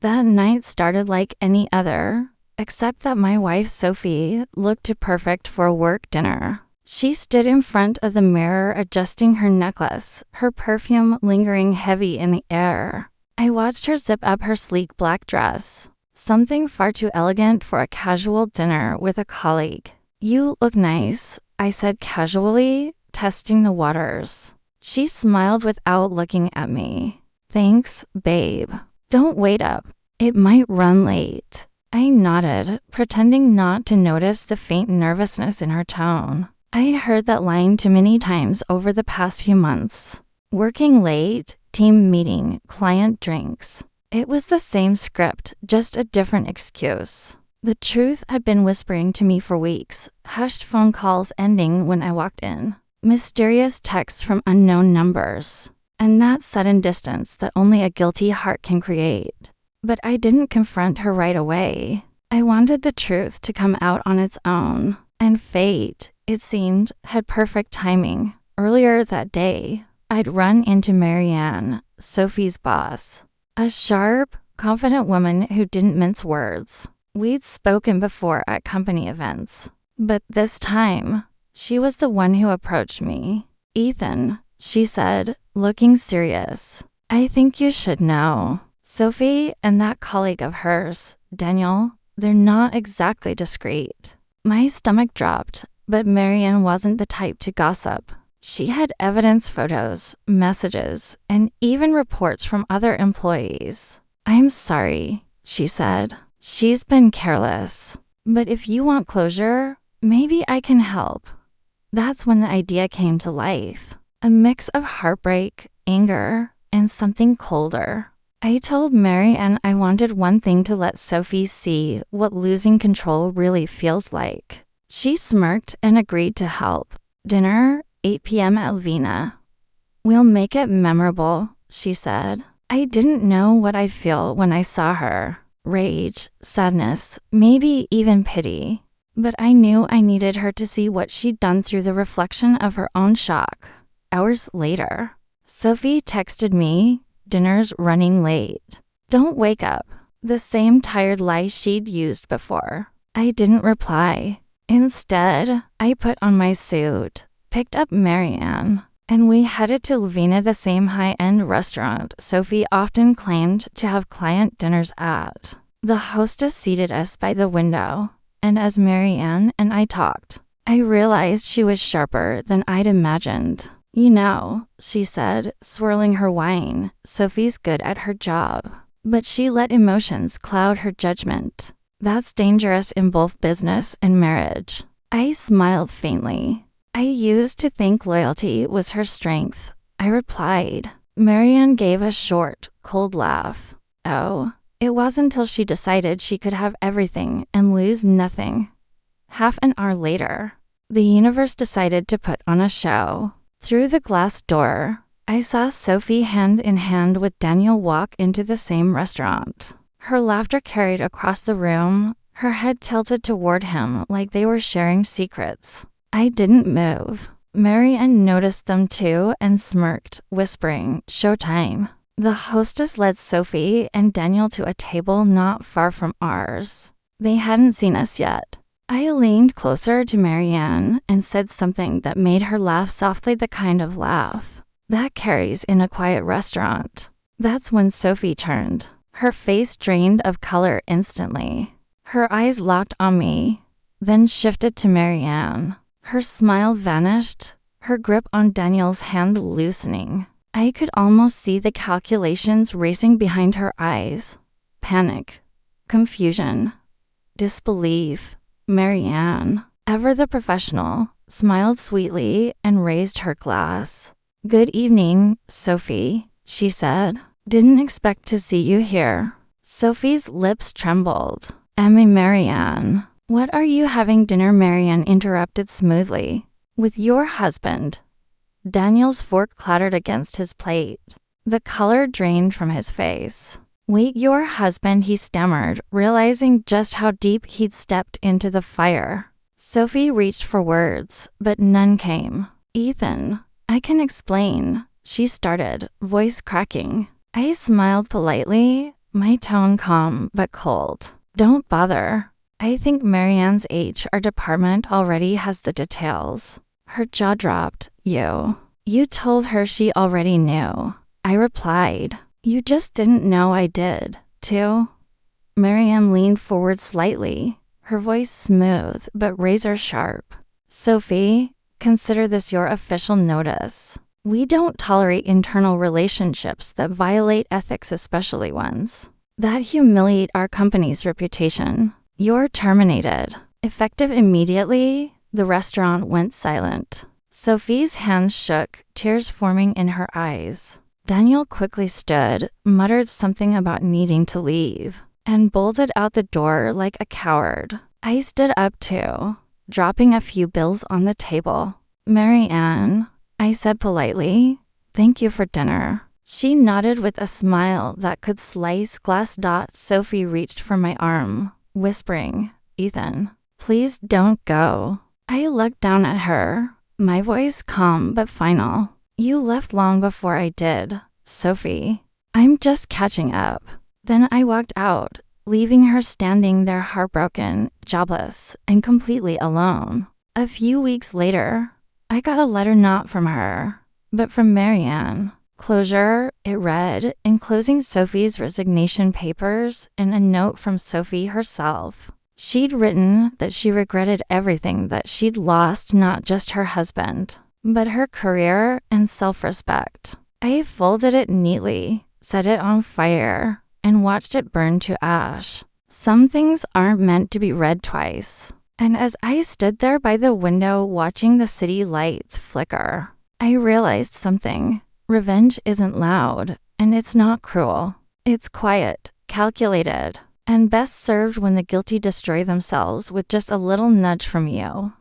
That night started like any other, except that my wife Sophie looked perfect for a work dinner. She stood in front of the mirror adjusting her necklace, her perfume lingering heavy in the air. I watched her zip up her sleek black dress, something far too elegant for a casual dinner with a colleague. "You look nice," I said casually, testing the waters. She smiled without looking at me. "Thanks, babe. Don't wait up. It might run late." I nodded, pretending not to notice the faint nervousness in her tone. I heard that line too many times over the past few months. Working late, team meeting, client drinks. It was the same script, just a different excuse. The truth had been whispering to me for weeks, hushed phone calls ending when I walked in, mysterious texts from unknown numbers, and that sudden distance that only a guilty heart can create. But I didn't confront her right away. I wanted the truth to come out on its own, and fate, it seemed, had perfect timing. Earlier that day, I'd run into Marianne, Sophie's boss, a sharp, confident woman who didn't mince words. We'd spoken before at company events, but this time, she was the one who approached me. "Ethan," she said, looking serious, "I think you should know. Sophie and that colleague of hers, Daniel, they're not exactly discreet." My stomach dropped, but Marianne wasn't the type to gossip. She had evidence photos, messages, and even reports from other employees. "I'm sorry," she said. "She's been careless. But if you want closure, maybe I can help." That's when the idea came to life. A mix of heartbreak, anger, and something colder. I told Marianne I wanted one thing to let Sophie see what losing control really feels like. She smirked and agreed to help. "Dinner, 8 p.m. at Vina. We'll make it memorable," she said. I didn't know what I'd feel when I saw her. Rage, sadness, maybe even pity. But I knew I needed her to see what she'd done through the reflection of her own shock. Hours later, Sophie texted me, "Dinner's running late. Don't wake up." The same tired lie she'd used before. I didn't reply. Instead, I put on my suit, picked up Marianne, and we headed to Lvina, the same high-end restaurant Sophie often claimed to have client dinners at. The hostess seated us by the window, and as Marianne and I talked, I realized she was sharper than I'd imagined. "You know," she said, swirling her wine, "Sophie's good at her job. But she let emotions cloud her judgment. That's dangerous in both business and marriage." I smiled faintly. I used to think loyalty was her strength. I replied. Marianne gave a short, cold laugh. "Oh, it wasn't until she decided she could have everything and lose nothing." Half an hour later, the universe decided to put on a show. Through the glass door, I saw Sophie hand in hand with Daniel walk into the same restaurant. Her laughter carried across the room, her head tilted toward him like they were sharing secrets. I didn't move. Marianne noticed them too and smirked, whispering, "Showtime." The hostess led Sophie and Daniel to a table not far from ours. They hadn't seen us yet. I leaned closer to Marianne and said something that made her laugh softly, the kind of laugh that carries in a quiet restaurant. That's when Sophie turned. Her face drained of color instantly. Her eyes locked on me, then shifted to Marianne. Her smile vanished, her grip on Daniel's hand loosening. I could almost see the calculations racing behind her eyes. Panic, confusion, disbelief. Marianne, ever the professional, smiled sweetly and raised her glass. "Good evening, Sophie," she said. "Didn't expect to see you here." Sophie's lips trembled. Marianne, what are you having dinner?" Marianne interrupted smoothly. "With your husband." Daniel's fork clattered against his plate. The color drained from his face. "Wait, your husband," he stammered, realizing just how deep he'd stepped into the fire. Sophie reached for words, but none came. "Ethan, I can explain," she started, voice cracking. I smiled politely, my tone calm but cold. Don't bother. I think Marianne's HR department already has the details. Her jaw dropped. You told her she already knew. I replied. You just didn't know I did, too? Marianne leaned forward slightly, her voice smooth but razor sharp. Sophie, consider this your official notice. We don't tolerate internal relationships that violate ethics, especially ones that humiliate our company's reputation. You're terminated. Effective immediately, the restaurant went silent. Sophie's hands shook, tears forming in her eyes. Daniel quickly stood, muttered something about needing to leave, and bolted out the door like a coward. I stood up too, dropping a few bills on the table. Marianne, I said politely, thank you for dinner. She nodded with a smile that could slice glass. Sophie reached for my arm, whispering, Ethan, please don't go. I looked down at her, my voice calm but final. You left long before I did, Sophie. I'm just catching up. Then I walked out, leaving her standing there heartbroken, jobless, and completely alone. A few weeks later, I got a letter not from her, but from Marianne. Closure, it read, enclosing Sophie's resignation papers and a note from Sophie herself. She'd written that she regretted everything that she'd lost, not just her husband, but her career and self-respect. I folded it neatly, set it on fire, and watched it burn to ash. Some things aren't meant to be read twice. And as I stood there by the window watching the city lights flicker, I realized something. Revenge isn't loud, and it's not cruel. It's quiet, calculated, and best served when the guilty destroy themselves with just a little nudge from you.